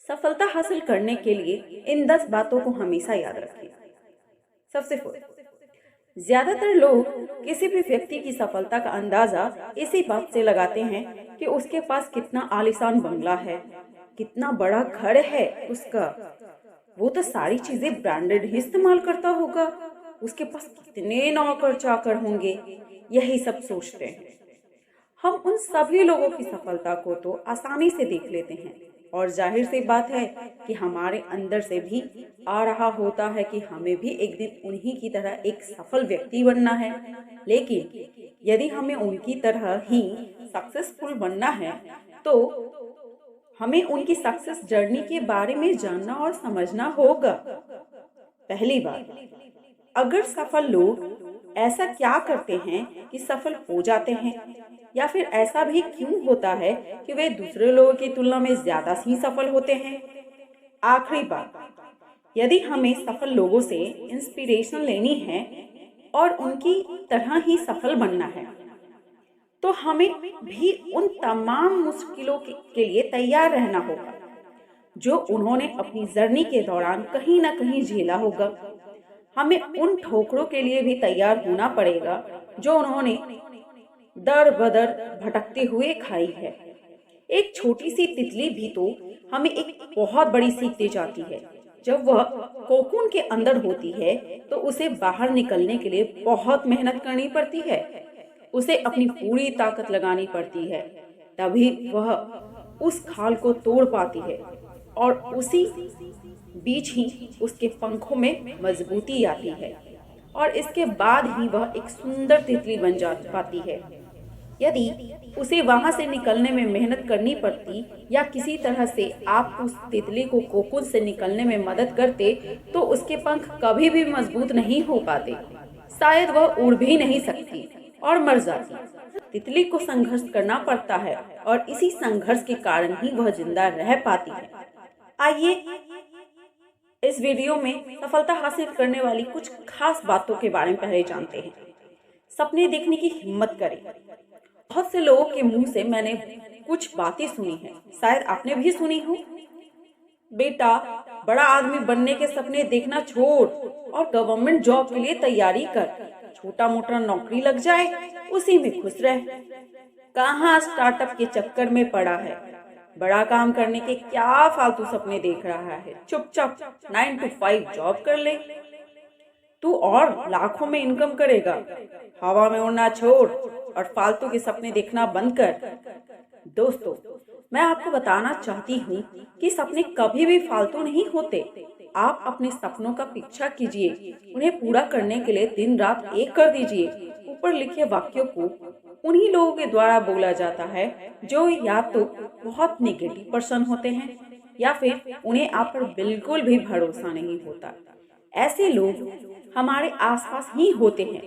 सफलता हासिल करने के लिए इन 10 बातों को हमेशा याद रखें। सबसे पहले, ज्यादातर लोग किसी भी व्यक्ति की सफलता का अंदाजा इसी बात से लगाते हैं कि उसके पास कितना आलीशान बंगला है, कितना बड़ा घर है उसका, वो तो सारी चीजें ब्रांडेड ही इस्तेमाल करता होगा, उसके पास कितने नौकर चाकर होंगे, यही सब सोचते हैं। हम उन सभी लोगों की सफलता को तो आसानी से देख लेते हैं और जाहिर सी बात है कि हमारे अंदर से भी आ रहा होता है कि हमें भी एक दिन उन्हीं की तरह एक सफल व्यक्ति बनना है। लेकिन यदि हमें उनकी तरह ही सक्सेसफुल बनना है तो हमें उनकी सक्सेस जर्नी के बारे में जानना और समझना होगा। पहली बात, अगर सफल लोग ऐसा क्या करते हैं कि सफल हो जाते हैं, या फिर ऐसा भी क्यों होता है कि वे दूसरे लोगों की तुलना में ज्यादा ही सफल होते हैं। आखिरी बात, यदि हमें सफल लोगों से इंस्पिरेशन लेनी है और उनकी तरह ही सफल बनना है तो हमें भी उन तमाम मुश्किलों के लिए तैयार रहना होगा जो उन्होंने अपनी जर्नी के दौरान कहीं ना कहीं झेला होगा। हमें उन ठोकरों के लिए भी तैयार होना पड़ेगा जो उन्होंने दर बदर भटकते हुए खाई है। एक छोटी सी तितली भी तो हमें एक बहुत बड़ी सीख दे जाती है। जब वह कोकून के अंदर होती है तो उसे बाहर निकलने के लिए बहुत मेहनत करनी पड़ती है, उसे अपनी पूरी ताकत लगानी पड़ती है, तभी वह उस खाल को तोड़ पाती है और उसी बीच ही उसके पंखों में मजबूती आती है और इसके बाद ही वह एक सुंदर तितली बन जा पाती है। यदि उसे वहां से निकलने में मेहनत करनी पड़ती या किसी तरह से आप उस तितली को कोकून से निकलने में मदद करते तो उसके पंख कभी भी मजबूत नहीं हो पाते, शायद वह उड़ भी नहीं सकती और मर जाती। तितली को संघर्ष करना पड़ता है और इसी संघर्ष के कारण ही वह जिंदा रह पाती है। आइए इस वीडियो में सफलता हासिल करने वाली कुछ खास बातों के बारे में पहले जानते हैं। सपने देखने की हिम्मत करें। बहुत से लोगों के मुंह से मैंने कुछ बातें सुनी हैं, शायद आपने भी सुनी हो। बेटा, बड़ा आदमी बनने के सपने देखना छोड़ और गवर्नमेंट जॉब के लिए तैयारी कर, छोटा मोटा नौकरी लग जाए उसी में खुश रह। कहाँ स्टार्टअप के चक्कर में पड़ा है, बड़ा काम करने के क्या फालतू सपने देख रहा है, चुपचाप 9 to 5 जॉब कर ले, तू और लाखों में इनकम करेगा। हवा में उड़ना छोड़ और फालतू के सपने देखना बंद कर। दोस्तों, मैं आपको बताना चाहती हूँ कि सपने कभी भी फालतू नहीं होते। आप अपने सपनों का पीछा कीजिए, उन्हें पूरा करने के लिए दिन रात एक कर दीजिए। ऊपर लिखे वाक्यों को उन्हीं लोगों के द्वारा बोला जाता है जो या तो बहुत नेगेटिव पर्सन होते हैं या फिर उन्हें आप पर बिल्कुल भी भरोसा नहीं होता। ऐसे लोग हमारे आसपास ही होते हैं,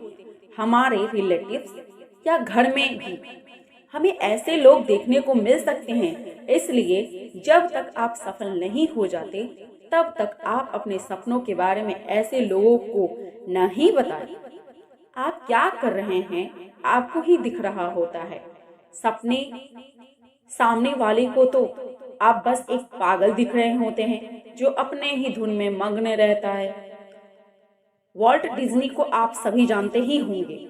हमारे रिलेटिव्स या घर में भी हमें ऐसे लोग देखने को मिल सकते हैं। इसलिए जब तक आप सफल नहीं हो जाते तब तक आप अपने सपनों के बारे में ऐसे लोगों को नहीं बताएं। आप क्या कर रहे हैं आपको ही दिख रहा होता है, सपने सामने वाले को तो आप बस एक पागल दिख रहे होते हैं जो अपने ही धुन में मग्न रहता है। वॉल्ट डिज्नी को आप सभी जानते ही होंगे।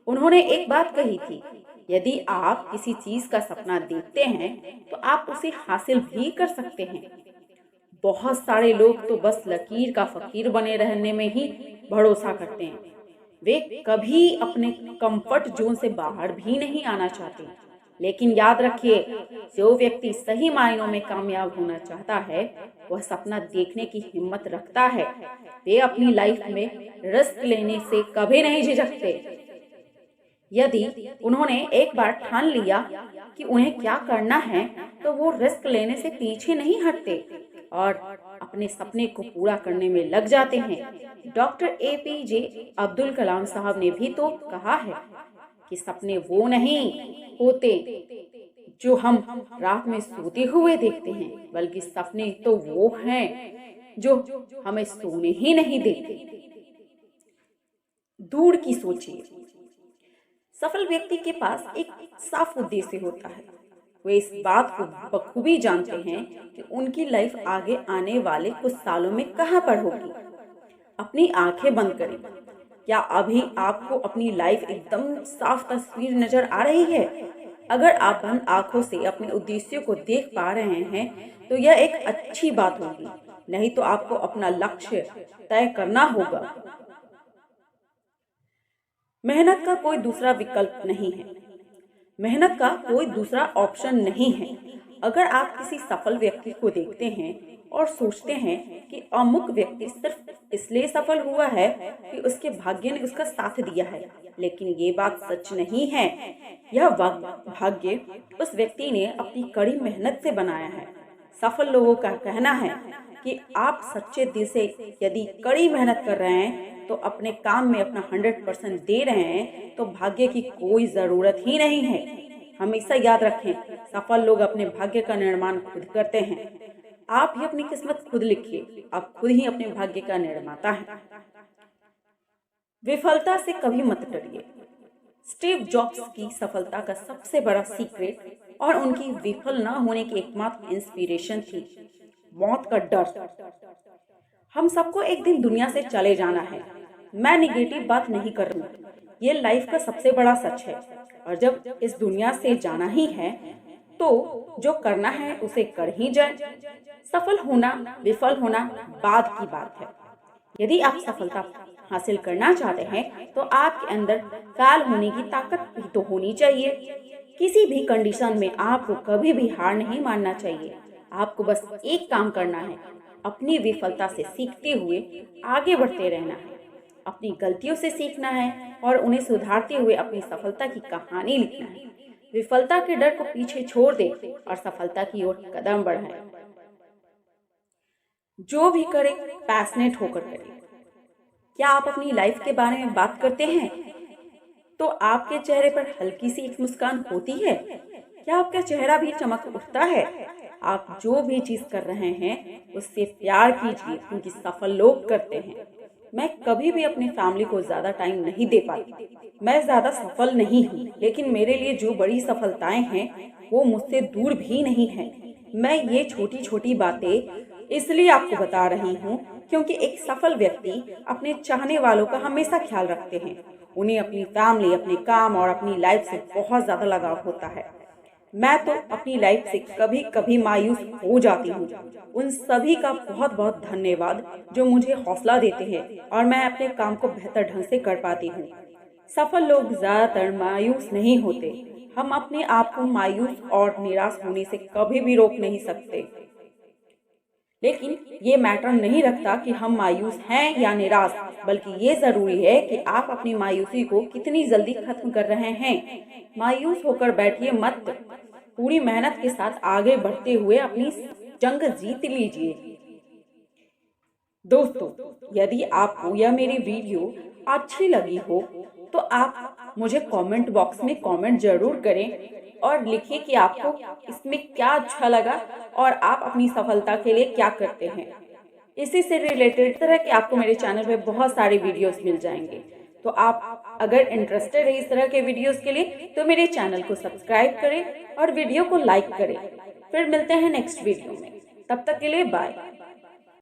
उन्होंने एक बात कही थी, यदि आप किसी चीज का सपना देखते हैं तो आप उसे हासिल भी कर सकते हैं। बहुत सारे लोग तो बस लकीर का फकीर बने रहने में ही भरोसा करते हैं, वे कभी अपने कंफर्ट जोन से बाहर भी नहीं आना चाहते। लेकिन याद रखिए, जो व्यक्ति सही मायनों में कामयाब होना चाहता है वह सपना देखने की हिम्मत रखता है। वे अपनी लाइफ में रिस्क लेने से कभी नहीं झिझकते। यदि उन्होंने एक बार ठान लिया कि उन्हें क्या करना है तो वो रिस्क लेने से पीछे नहीं हटते और अपने सपने को पूरा करने में लग जाते हैं। डॉक्टर APJ अब्दुल कलाम साहब ने भी तो कहा है कि सपने वो नहीं होते जो हम रात में सोते हुए देखते हैं, बल्कि सपने तो वो हैं जो हमें सोने ही नहीं देते। दूर की सोचिए। सफल व्यक्ति के पास एक साफ उद्देश्य होता है, वे इस बात को बखूबी जानते हैं कि उनकी लाइफ आगे आने वाले कुछ सालों में कहाँ पर होगी। अपनी आंखें बंद करें। क्या अभी आपको अपनी लाइफ एकदम साफ तस्वीर नजर आ रही है? अगर आप बंद आंखों से अपने उद्देश्यों को देख पा रहे हैं तो यह एक अच्छी बात होगी, नहीं तो आपको अपना लक्ष्य तय करना होगा। मेहनत का कोई दूसरा विकल्प नहीं है। मेहनत का कोई दूसरा ऑप्शन नहीं है। अगर आप किसी सफल व्यक्ति को देखते हैं और सोचते हैं कि अमुक व्यक्ति सिर्फ इसलिए सफल हुआ है कि उसके भाग्य ने उसका साथ दिया है, लेकिन ये बात सच नहीं है। यह भाग्य उस व्यक्ति ने अपनी कड़ी मेहनत से बनाया है। सफल लोगों का कहना है कि आप सच्चे दिल से यदि कड़ी मेहनत कर रहे हैं तो अपने काम में अपना 100% दे रहे हैं तो भाग्य की कोई जरूरत ही नहीं है। हमेशा याद रखें, सफल लोग अपने भाग्य का निर्माण खुद करते हैं। आप ही अपनी किस्मत खुद लिखिए, आप खुद ही अपने भाग्य का निर्माता हैं। विफलता से कभी मत डरिए। स्टीव जॉब्स की सफलता का सबसे बड़ा सीक्रेट और उनकी विफल न होने की एकमात्र इंस्पिरेशन थी मौत का डर। हम सबको एक दिन दुनिया से चले जाना है। मैं निगेटिव बात नहीं कर रही हूँ, ये लाइफ का सबसे बड़ा सच है। और जब इस दुनिया से जाना ही है तो जो करना है उसे कर ही जाए। सफल होना विफल होना बाद की बात है। यदि आप सफलता हासिल करना चाहते हैं तो आपके अंदर काल होने की ताकत भी तो होनी चाहिए। किसी भी कंडीशन में आपको कभी भी हार नहीं मानना चाहिए। आपको बस एक काम करना है, अपनी विफलता से सीखते हुए आगे बढ़ते रहना है। अपनी गलतियों से सीखना है और उन्हें सुधारते हुए अपनी सफलता की कहानी लिखना है। विफलता के डर को पीछे छोड़ दे और सफलता की ओर कदम बढ़ाएं। जो भी करें पैशनेट होकर करें। क्या आप अपनी लाइफ के बारे में बात करते हैं तो आपके चेहरे पर हल्की सी एक मुस्कान होती है? क्या आपका चेहरा भी चमक उठता है? आप जो भी चीज कर रहे हैं उससे प्यार कीजिए, क्योंकि सफल लोग करते हैं। मैं कभी भी अपनी फैमिली को ज्यादा टाइम नहीं दे पाती। मैं ज्यादा सफल नहीं हूँ, लेकिन मेरे लिए जो बड़ी सफलताएं हैं वो मुझसे दूर भी नहीं है। मैं ये छोटी छोटी बातें इसलिए आपको बता रही हूँ क्योंकि एक सफल व्यक्ति अपने चाहने वालों का हमेशा ख्याल रखते हैं। उन्हें अपनी फैमिली, अपने काम और अपनी लाइफ से बहुत ज्यादा लगाव होता है। मैं तो अपनी लाइफ से कभी कभी मायूस हो जाती हूँ। उन सभी का बहुत बहुत धन्यवाद जो मुझे हौसला देते हैं और मैं अपने काम को बेहतर ढंग से कर पाती हूँ। सफल लोग ज्यादातर मायूस नहीं होते। हम अपने आप को मायूस और निराश होने से कभी भी रोक नहीं सकते, लेकिन ये मैटर नहीं रखता कि हम मायूस हैं या निराश, बल्कि ये जरूरी है कि आप अपनी मायूसी को कितनी जल्दी खत्म कर रहे हैं। मायूस होकर बैठिए मत, पूरी मेहनत के साथ आगे बढ़ते हुए अपनी जंग जीत लीजिए। दोस्तों, यदि आपको यह मेरी वीडियो अच्छी लगी हो तो आप मुझे कमेंट बॉक्स में कमेंट जरूर करें और लिखिए कि आपको इसमें क्या अच्छा लगा और आप अपनी सफलता के लिए क्या करते हैं। इसी से रिलेटेड तरह के आपको मेरे चैनल पे बहुत सारे वीडियोस मिल जाएंगे। तो आप अगर इंटरेस्टेड है इस तरह के वीडियोस के लिए तो मेरे चैनल को सब्सक्राइब करें और वीडियो को लाइक करें। फिर मिलते हैं नेक्स्ट वीडियो में, तब तक के लिए बाय।